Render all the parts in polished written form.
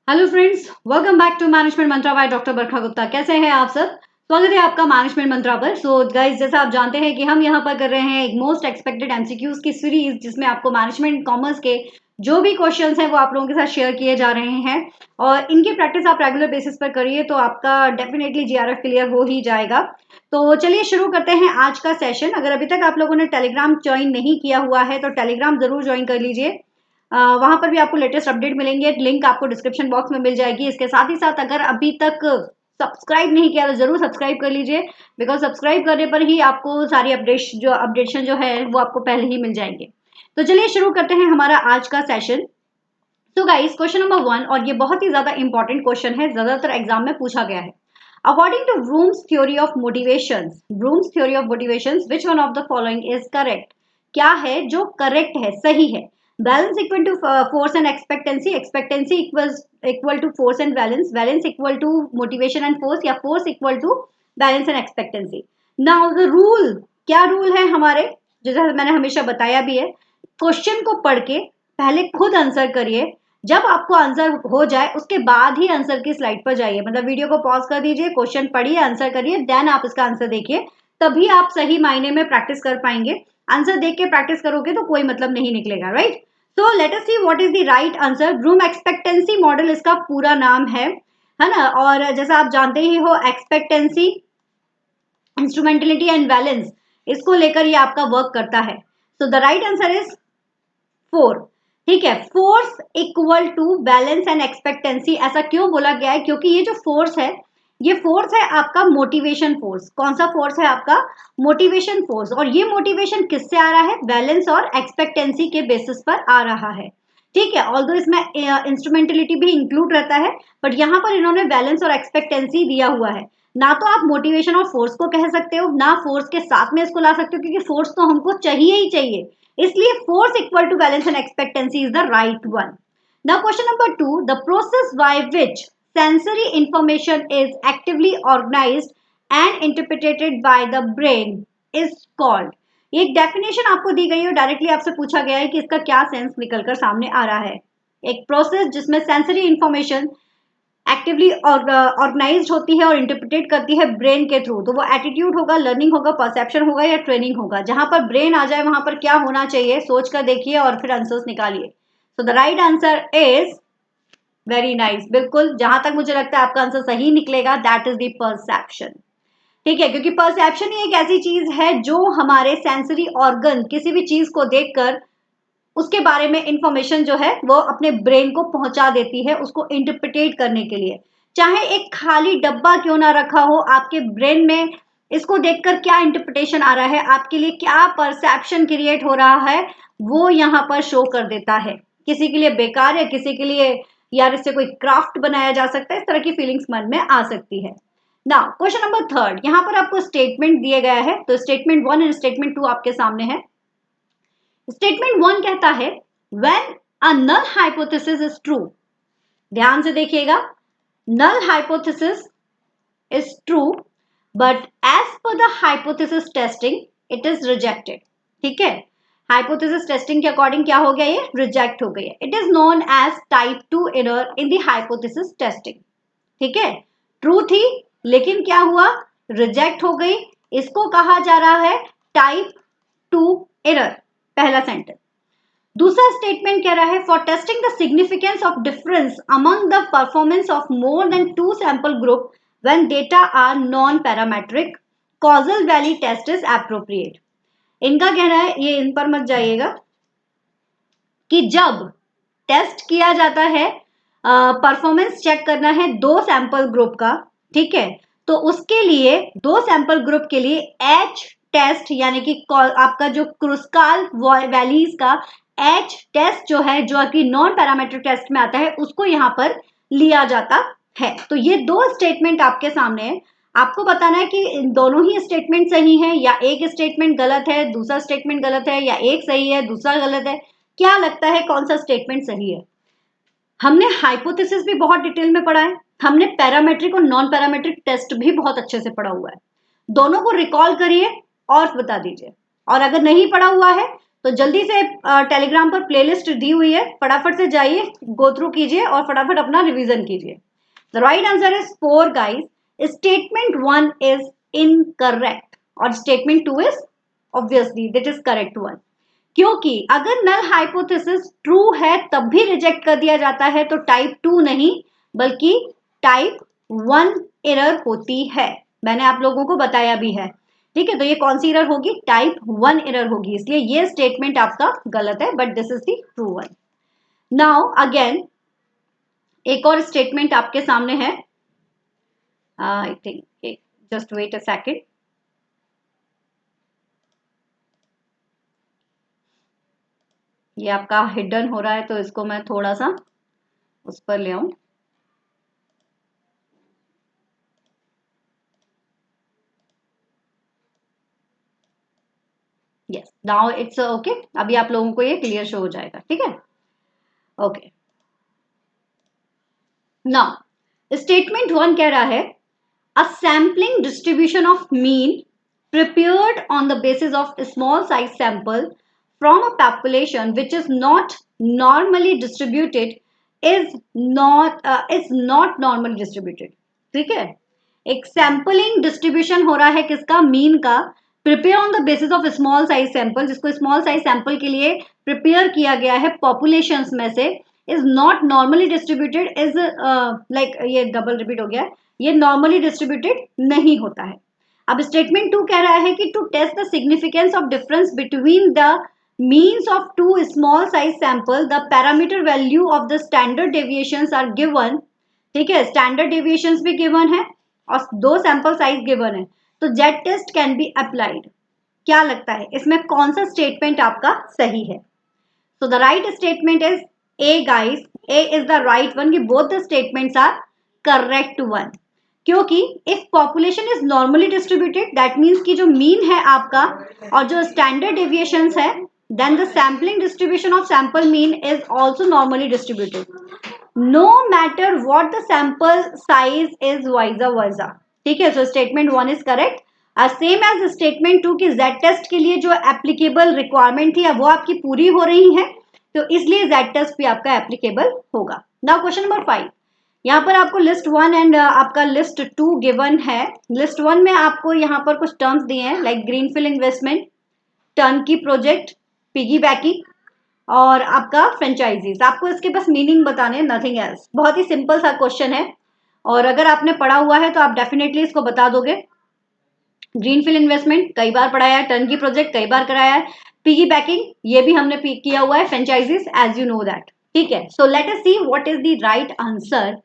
Hello friends, welcome back to management Mantra by doctor Barkha Gupta. कैसे हैं आप सब? स्वागत है आपका मैनेजमेंट मंत्रा पर। सो गाइस, जैसा आप जानते हैं कि हम यहाँ पर कर रहे हैं एक मोस्ट एक्सपेक्टेड एमसीक्यूज की सीरीज, जिसमें आपको मैनेजमेंट कॉमर्स के जो भी क्वेश्चंस हैं वो आप लोगों के साथ शेयर किए जा रहे हैं और इनकी प्रैक्टिस आप रेगुलर बेसिस पर करिए तो आपका डेफिनेटली जीआरएफ क्लियर हो ही जाएगा। तो चलिए शुरू करते हैं आज का सेशन। अगर अभी तक आप लोगों ने टेलीग्राम ज्वाइन नहीं किया हुआ है तो टेलीग्राम जरूर ज्वाइन कर लीजिए। वहां पर भी आपको लेटेस्ट अपडेट मिलेंगे। लिंक आपको डिस्क्रिप्शन बॉक्स में मिल जाएगी। इसके साथ ही साथ अगर अभी तक सब्सक्राइब नहीं किया तो जरूर सब्सक्राइब कर लीजिए, बिकॉज सब्सक्राइब करने पर ही आपको सारी अपडेशन जो है वो आपको पहले ही मिल जाएंगे। तो चलिए शुरू करते हैं हमारा आज का सेशन। तो गाइस, क्वेश्चन नंबर 1, और ये बहुत ही ज्यादा इंपॉर्टेंट क्वेश्चन है, ज्यादातर एग्जाम में पूछा गया है। According to Vroom's theory of motivations, which one of the following is correct? क्या है जो करेक्ट है, सही है? Balance equal to force and expectancy, expectancy equal to force and balance, balance equal to motivation and force, या force equal to balance and expectancy? Now the rule, क्या rule है हमारे, जैसा मैंने हमेशा बताया भी है, क्वेश्चन को पढ़ के पहले खुद आंसर करिए। जब आपको आंसर हो जाए उसके बाद ही आंसर की स्लाइड पर जाइए, मतलब वीडियो को पॉज कर दीजिए, क्वेश्चन पढ़िए, आंसर करिए, देन आप इसका आंसर देखिए, तभी आप सही मायने में प्रैक्टिस कर पाएंगे। आंसर देख के प्रैक्टिस करोगे तो कोई मतलब नहीं निकलेगा, right? So let us see what is the right answer. Vroom expectancy model इसका पूरा नाम है ना? और जैसा आप जानते ही हो, एक्सपेक्टेंसी, इंस्ट्रूमेंटेलिटी एंड बैलेंस, इसको लेकर ये आपका वर्क करता है। So the right answer is 4। ठीक है, force equal to balance and expectancy. ऐसा क्यों बोला गया है? क्योंकि ये जो फोर्स है, ये फोर्स है आपका मोटिवेशन फोर्स। कौन सा फोर्स है? आपका मोटिवेशन फोर्स। और ये मोटिवेशन किससे आ रहा है? बैलेंस और एक्सपेक्टेंसी के बेसिस पर आ रहा है। ठीक है, ऑल्दो इसमें इंस्ट्रूमेंटेलिटी भी इंक्लूड रहता है, बट यहाँ पर इन्होंने बैलेंस और एक्सपेक्टेंसी दिया हुआ है। ना तो आप मोटिवेशन और फोर्स को कह सकते हो, ना फोर्स के साथ में इसको ला सकते हो, क्योंकि फोर्स तो हमको चाहिए ही चाहिए। इसलिए force equal to balance and expectancy is the right one. Now question number 2, the process by which sensory information is actively organized and interpreted by the brain is called. एक डेफिनेशन आपको दी गई है, डायरेक्टली आपसे पूछा गया है कि इसका क्या सेंस निकलकर सामने आ रहा है। एक प्रोसेस जिसमें सेंसरी इंफॉर्मेशन एक्टिवली ऑर्गेनाइज्ड होती है और इंटरप्रिटेट करती है ब्रेन के थ्रू, तो वो एटीट्यूड होगा, लर्निंग होगा, परसेप्शन होगा, या ट्रेनिंग होगा। जहां पर ब्रेन आ जाए वहां पर क्या होना चाहिए, सोच कर देखिए और फिर आंसर्स निकालिए। सो the right answer is very nice. बिल्कुल, जहां तक मुझे लगता है आपका आंसर सही निकलेगा, दैट इज द परसेप्शन। ठीक है, क्योंकि परसेप्शन ही एक ऐसी चीज है जो हमारे सेंसरी ऑर्गन किसी भी चीज को देखकर उसके बारे में इंफॉर्मेशन जो है वो अपने ब्रेन को पहुंचा देती है, उसको इंटरप्रिटेट करने के लिए। चाहे एक खाली डब्बा क्यों ना रखा हो, आपके ब्रेन में इसको देखकर क्या इंटरप्रिटेशन आ रहा है, आपके लिए क्या परसेप्शन क्रिएट हो रहा है, वो यहाँ पर शो कर देता है। किसी के लिए बेकार है, किसी के लिए यार इससे कोई क्राफ्ट बनाया जा सकता है, इस तरह की फीलिंग्स मन में आ सकती है। नाउ क्वेश्चन नंबर 3, यहाँ पर आपको स्टेटमेंट दिए गया है, तो स्टेटमेंट 1 एंड स्टेटमेंट 2 आपके सामने है। स्टेटमेंट 1 कहता है, when a null hypothesis is true. ध्यान से देखिएगा, null hypothesis is true but as per the hypothesis testing it is rejected. ठीक है, हाइपोथेसिस टेस्टिंग के अकॉर्डिंग क्या हो गया? ये रिजेक्ट हो गई है। It is known as type 2 error in the hypothesis testing. ठीक है, ट्रू थी लेकिन क्या हुआ? रिजेक्ट हो गई। इसको कहा जा रहा है टाइप 2 एरर, पहला सेंटेंस। दूसरा स्टेटमेंट कह रहा है, for testing the significance of difference among the performance of more than 2 sample group when data are non parametric, Kruskal Wallis test is appropriate. इनका कहना है, ये इन पर मत जाइएगा, कि जब टेस्ट किया जाता है, परफॉर्मेंस चेक करना है 2 सैंपल ग्रुप का, ठीक है, तो उसके लिए 2 सैंपल ग्रुप के लिए एच टेस्ट, यानी कि आपका जो क्रुस्काल वैलीज का एच टेस्ट जो है, जो कि नॉन पैरामेट्रिक टेस्ट में आता है, उसको यहाँ पर लिया जाता है। तो ये 2 स्टेटमेंट आपके सामने है। आपको बताना है कि इन दोनों ही स्टेटमेंट सही है, या एक स्टेटमेंट गलत है, दूसरा स्टेटमेंट गलत है, या एक सही है दूसरा गलत है। क्या लगता है कौन सा स्टेटमेंट सही है? हमने हाइपोथेसिस भी बहुत डिटेल में पढ़ा है, हमने पैरामेट्रिक और नॉन पैरामेट्रिक टेस्ट भी बहुत अच्छे से पढ़ा हुआ है। दोनों को रिकॉल करिए और बता दीजिए। और अगर नहीं पढ़ा हुआ है तो जल्दी से टेलीग्राम पर प्लेलिस्ट दी हुई है, फटाफट से जाइए, गो थ्रू कीजिए और फटाफट अपना रिवीजन कीजिए। The right answer is 4 guys. Statement 1 is incorrect और statement 2 is obviously that is correct one, क्योंकि अगर नल हाइपोथेसिस ट्रू है तब भी रिजेक्ट कर दिया जाता है तो टाइप 2 नहीं बल्कि टाइप 1 एरर होती है, मैंने आप लोगों को बताया भी है। ठीक है, तो ये कौन सी एरर होगी? टाइप 1 एरर होगी, इसलिए ये स्टेटमेंट आपका गलत है, but this is the true one. Now again एक और स्टेटमेंट आपके सामने है, I think just wait a second. ये आपका हिडन हो रहा है तो इसको मैं थोड़ा सा उस पर ले आऊं। यस, नाउ इट्स ओके, अभी आप लोगों को ये क्लियर शो हो जाएगा। ठीक है, ओके। नाउ स्टेटमेंट 1 कह रहा है a sampling distribution of mean prepared on the basis of a small size sample from a population which is not normally distributed is not normally distributed। ठीक है, एक सैम्पलिंग डिस्ट्रीब्यूशन हो रहा है किसका? मीन का, prepare on the basis of small size sample, जिसको small size sample के लिए प्रिपेयर किया गया है पॉपुलेशंस में से, is not normally distributed, is like, ये डबल रिपीट हो गया, ये नॉर्मली डिस्ट्रीब्यूटेड नहीं होता है। अब स्टेटमेंट 2 कह रहा है कि to test the significance of difference between the means of two small size sample the parameter value of the standard deviations are given. ठीक है, स्टैंडर्ड डेविएशंस भी गिवन है और 2 सैंपल साइज गिवन है, तो Z test can be applied. क्या लगता है इसमें कौन सा स्टेटमेंट आपका सही है? So the right statement is A guys, A is the right one कि both the statements are correct one, क्योंकि if population is normally distributed that means कि जो mean है आपका और जो standard deviations है then the sampling distribution of sample mean is also normally distributed no matter what the sample size is vice versa। ठीक है, so statement 1 is correct। Same as statement 2 की जेड टेस्ट के लिए जो applicable requirement थी अब वो आपकी पूरी हो रही है, तो इसलिए जेड टेस्ट भी आपका एप्लीकेबल होगा। नाउ क्वेश्चन नंबर 5, यहाँ पर आपको लिस्ट 1 एंड आपका लिस्ट 2 गिवन है। लिस्ट 1 में आपको यहाँ पर कुछ टर्म्स दिए हैं like greenfield investment, turnkey project, piggy banking और आपका फ्रेंचाइजीज। आपको इसके बस मीनिंग बताने, नथिंग एल्स। बहुत ही सिंपल सा क्वेश्चन है और अगर आपने पढ़ा हुआ है तो आप डेफिनेटली इसको बता दोगे। ग्रीनफील्ड इन्वेस्टमेंट कई बार पढ़ाया है, टर्नकी प्रोजेक्ट कई बार कराया है, पिगी बैकिंग ये भी हमने किया हुआ है, franchisees as you know that. ठीक है, so let us see what is the right answer.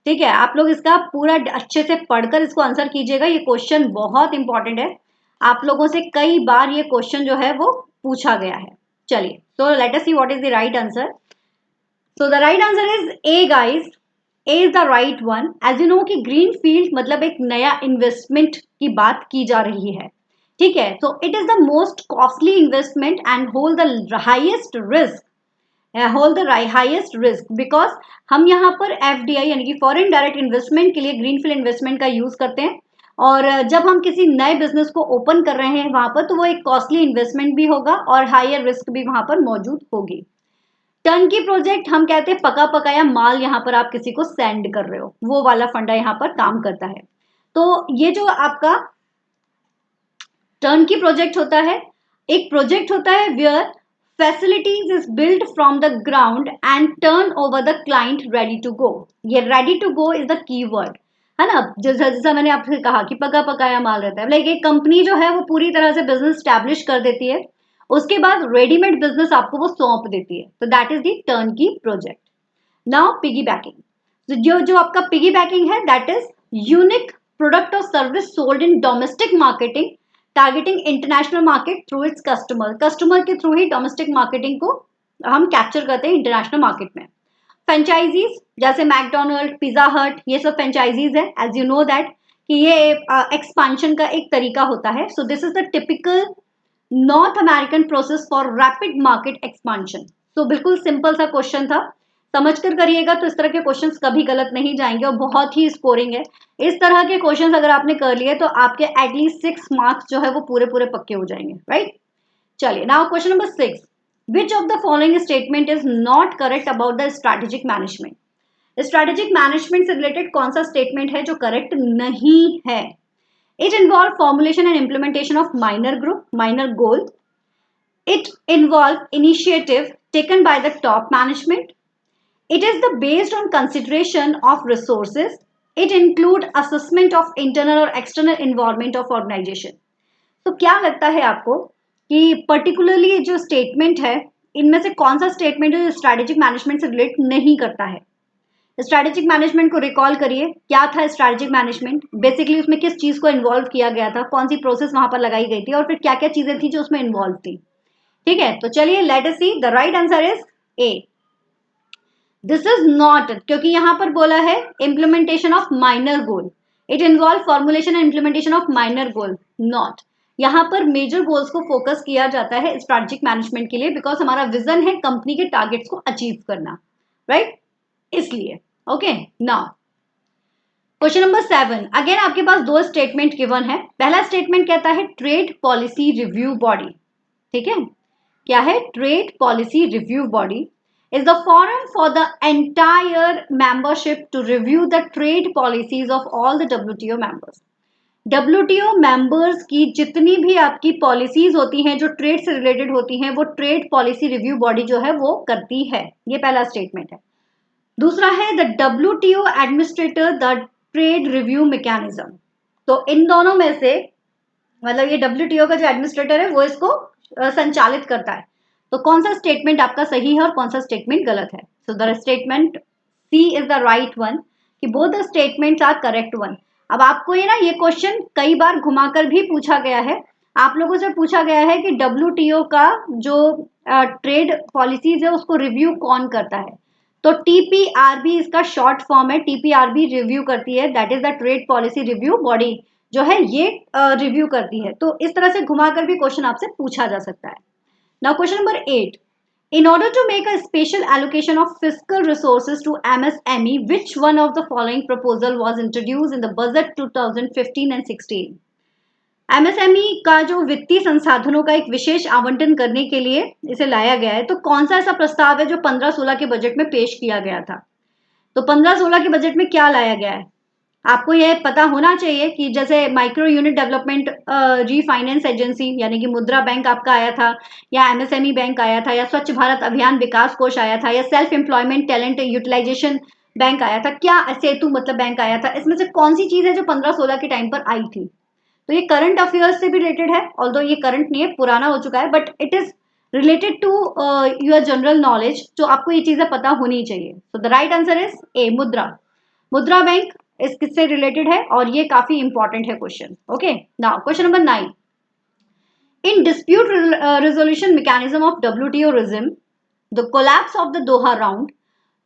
ठीक है, आप लोग इसका पूरा अच्छे से पढ़कर इसको आंसर कीजिएगा, ये क्वेश्चन बहुत इंपॉर्टेंट है, आप लोगों से कई बार ये क्वेश्चन जो है वो पूछा गया है। चलिए, so let us see what is the right answer. So the right answer is A guys, A is the right one. As you know कि ग्रीन फील्ड मतलब एक नया इन्वेस्टमेंट की बात की जा रही है। ठीक है, so it is the most costly investment and hold the highest risk because हम यहाँ पर एफडीआई यानी कि फॉरेन डायरेक्ट इन्वेस्टमेंट के लिए ग्रीनफील्ड इन्वेस्टमेंट का यूज करते हैं और जब हम किसी नए बिजनेस को ओपन कर रहे हैं वहां पर तो वो एक कॉस्टली इन्वेस्टमेंट भी होगा और हायर रिस्क भी वहां पर मौजूद होगी। टर्नकी प्रोजेक्ट हम कहते हैं पका पकाया माल यहाँ पर आप किसी को सेंड कर रहे हो, वो वाला फंडा यहाँ पर काम करता है। तो ये जो आपका टर्नकी प्रोजेक्ट होता है, एक प्रोजेक्ट होता है where facilities is build from the ground and turn over the client ready to go. ये ready to go is the key word है ना, जैसा मैंने आपसे कहा कि पका पकाया माल रहता है, लाइक एक कंपनी जो है वो पूरी तरह से बिजनेस स्टैब्लिश कर देती है, उसके बाद रेडीमेड बिजनेस आपको वो सौंप देती है, तो that is the turnkey project. Now piggy banking, तो जो जो आपका पिगी बैकिंग है दैट इज यूनिक प्रोडक्ट और service sold in domestic marketing targeting international market through its customer के थ्रू ही डोमेस्टिक मार्केटिंग को हम कैप्चर करते हैं इंटरनेशनल मार्केट में। फ्रेंचाइजीज जैसे मैकडोनल्ड, पिज्जा हट, ये सब फ्रेंचाइजीज है, एज यू नो दैट कि ये एक्सपांशन का एक तरीका होता है। So this is the typical north American process for rapid market expansion. तो बिल्कुल सिंपल सा क्वेश्चन था, समझ कर करिएगा तो इस तरह के क्वेश्चंस कभी गलत नहीं जाएंगे और बहुत ही स्कोरिंग है। इस तरह के क्वेश्चंस अगर आपने कर लिए तो आपके एटलीस्ट 6 मार्क्स जो है वो पूरे पूरे पक्के हो जाएंगे, राइट। चलिए, now question number 6, which of the following statement is not correct about the strategic management? Strategic management से रिलेटेड कौन सा स्टेटमेंट है जो करेक्ट नहीं है? It involve formulation and implementation of minor group, minor goal. It involves initiative taken by the top management. It is the based on consideration of resources. It include assessment of internal or external environment of organization. तो क्या लगता है आपको कि particularly जो statement है, इनमें से कौन सा स्टेटमेंट है जो स्ट्रैटेजिक मैनेजमेंट से रिलेट नहीं करता है? स्ट्रैटेजिक मैनेजमेंट को रिकॉल करिए, क्या था स्ट्रैटेजिक मैनेजमेंट? बेसिकली उसमें किस चीज को इन्वॉल्व किया गया था, कौन सी प्रोसेस वहां पर लगाई गई थी, और फिर क्या क्या चीजें थी जो उसमें इन्वॉल्व थी. ठीक है, तो चलिए let us see. The right answer is A. This is not, क्योंकि यहां पर बोला है implementation of minor goal. It involve formulation and implementation of minor goal. Not, यहां पर मेजर गोल्स को फोकस किया जाता है स्ट्रैटेजिक मैनेजमेंट के लिए, बिकॉज हमारा विजन है कंपनी के टारगेट्स को अचीव करना, राइट? इसलिए okay. Now question number 7, again आपके पास दो स्टेटमेंट गिवन है. पहला स्टेटमेंट कहता है ट्रेड पॉलिसी रिव्यू बॉडी. ठीक है, क्या है? Trade policy review body is the forum for the entire membership to review the trade policies of all the WTO members. WTO members की जितनी भी आपकी पॉलिसीज होती हैं जो ट्रेड से रिलेटेड होती हैं, वो ट्रेड पॉलिसी रिव्यू बॉडी जो है वो करती है. ये पहला स्टेटमेंट है. दूसरा है the WTO administrator the trade review mechanism. तो इन दोनों में से, मतलब ये WTO का जो एडमिनिस्ट्रेटर है वो इसको संचालित करता है. तो कौन सा स्टेटमेंट आपका सही है और कौन सा स्टेटमेंट गलत है? So the statement C is the right one, कि both the statements are correct one. अब आपको ये क्वेश्चन कई बार घुमाकर भी पूछा गया है. आप लोगों से पूछा गया है कि WTO का जो ट्रेड पॉलिसीज है उसको रिव्यू कौन करता है? तो TPRB इसका शॉर्ट फॉर्म है. TPRB रिव्यू करती है, that is the trade policy review body जो है ये रिव्यू करती है. तो इस तरह से घुमाकर भी क्वेश्चन आपसे पूछा जा सकता है. Now question number 8. In order to make a special allocation of fiscal resources to MSME, which one of the following proposal was introduced in the budget 2015 and 16? MSME का जो वित्तीय संसाधनों का एक विशेष आवंटन करने के लिए इसे लाया गया है, तो कौन सा ऐसा प्रस्ताव है जो 15-16 के बजट में पेश किया गया था? तो 15-16 के बजट में क्या लाया गया है? आपको यह पता होना चाहिए कि जैसे micro unit development refinance agency यानी कि मुद्रा बैंक आपका आया था, या MSME बैंक आया था, या स्वच्छ भारत अभियान विकास कोष आया था, या self employment talent utilization bank आया था, क्या सेतु मतलब बैंक आया था? इसमें से कौन सी चीज है जो 15-16 के टाइम पर आई थी? तो ये करंट अफेयर्स से भी रिलेटेड है, ऑल्दो ये करंट नहीं है, पुराना हो चुका है, but it is related to your general knowledge, तो आपको ये चीजें पता होनी चाहिए. तो the right answer is A, Mudra. Mudra bank इस किससे रिलेटेड है और ये काफी इंपॉर्टेंट है question. Okay, now question number 9. In dispute resolution mechanism of WTO regime, the collapse of the Doha round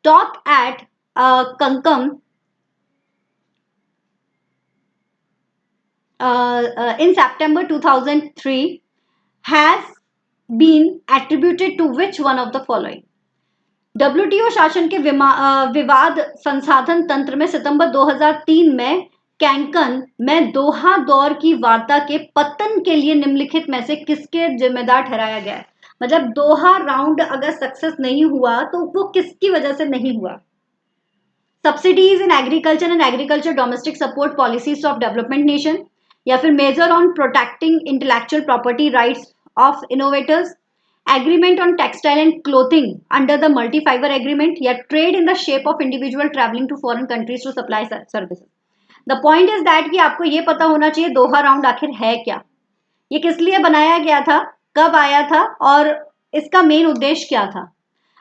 talk at Cancun in September 2003 has been attributed to which one of the following? WTO शासन के विवाद संसाधन तंत्र में सितंबर 2003 में कैंकन में दोहा दौर की वार्ता के पतन के लिए निम्नलिखित में से किसके जिम्मेदार ठहराया गया है? मतलब दोहा राउंड अगर सक्सेस नहीं हुआ तो वो किसकी वजह से नहीं हुआ? Subsidies in agriculture and agriculture domestic support policies of development nation, या फिर major on protecting intellectual property rights of innovators, agreement on textile and clothing under the multi fiber agreement, या trade in the shape of individual traveling to foreign countries to supply services. The point is that कि आपको ये पता होना चाहिए दोहा round आखिर है क्या, ये किस लिए बनाया गया था, कब आया था और इसका मेन उद्देश्य क्या था.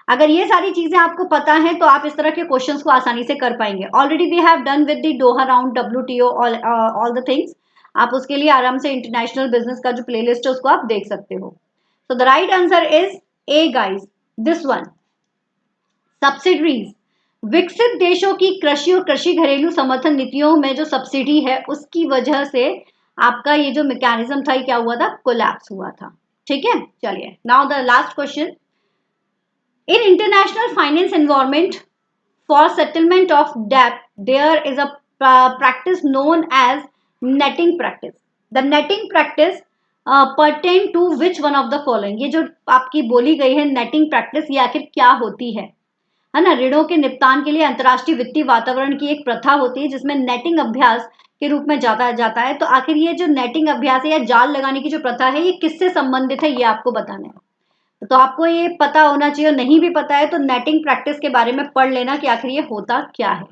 अगर ये सारी चीजें आपको पता है तो आप इस तरह के क्वेश्चंस को आसानी से कर पाएंगे. Already we have done with the Doha round WTO all the things. आप उसके लिए आराम से इंटरनेशनल बिजनेस का जो प्लेलिस्ट है उसको आप देख सकते हो. So the right answer is A, guys. This one. Subsidiaries. विकसित देशों की कृषि और कृषि घरेलू समर्थन नीतियों में जो सब्सिडी है उसकी वजह से आपका ये जो मैकेनिज्म था क्या हुआ था? कोलैप्स हुआ था. ठीक है, चलिए. Now the last question. In international finance environment for settlement of debt there is a practice known as netting practice. The netting practice pertain to which one of the following, ये जो आपकी बोली गई है नेटिंग प्रैक्टिस, ये आखिर क्या होती है ना। ऋणों के निपटान के लिए अंतर्राष्ट्रीय वित्तीय वातावरण की एक प्रथा होती है जिसमें नेटिंग अभ्यास के रूप में जाता जाता है। तो आखिर ये जो नेटिंग अभ्यास है या जाल लगाने की जो प्रथा है, ये किससे संबंधित है, ये आपको बताना है। तो आपको ये पता होना चाहिए, नहीं भी पता है तो नेटिंग प्रैक्टिस के बारे में पढ़ लेना कि आखिर ये होता क्या है।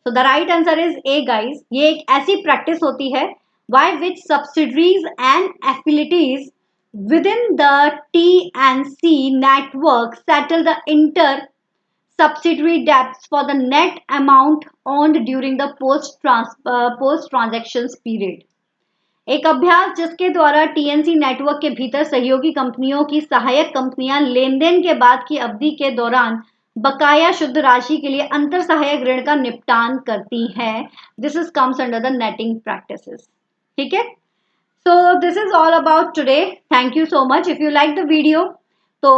So the right answer is A guys। ये एक ऐसी प्रैक्टिस होती है by which subsidiaries and affiliates within the T&C network settle the inter subsidiary debts for the net amount earned during the post transactions period। एक अभ्यास जिसके द्वारा TNC network के भीतर सहयोगी कंपनियों की सहायक कंपनियां लेन देन के बाद की अवधि के दौरान बकाया शुद्ध राशि के लिए अंतर सहायक ऋण का निपटान करती हैं। This is comes under the netting practices. ठीक है, so this is all about today. Thank you so much. If you like the video तो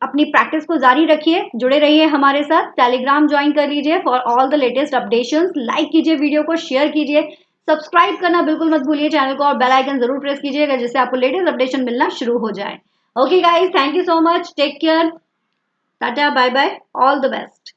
अपनी प्रैक्टिस को जारी रखिए, जुड़े रहिए हमारे साथ, टेलीग्राम ज्वाइन कर लीजिए for all the latest updations. Like कीजिए, वीडियो को शेयर कीजिए, सब्सक्राइब करना बिल्कुल मत भूलिए चैनल को, और बेल आइकन जरूर प्रेस कीजिएगा जिससे आपको लेटेस्ट अपडेशन मिलना शुरू हो जाए। Okay guys, thank you so much, take care, tata, bye bye, all the best.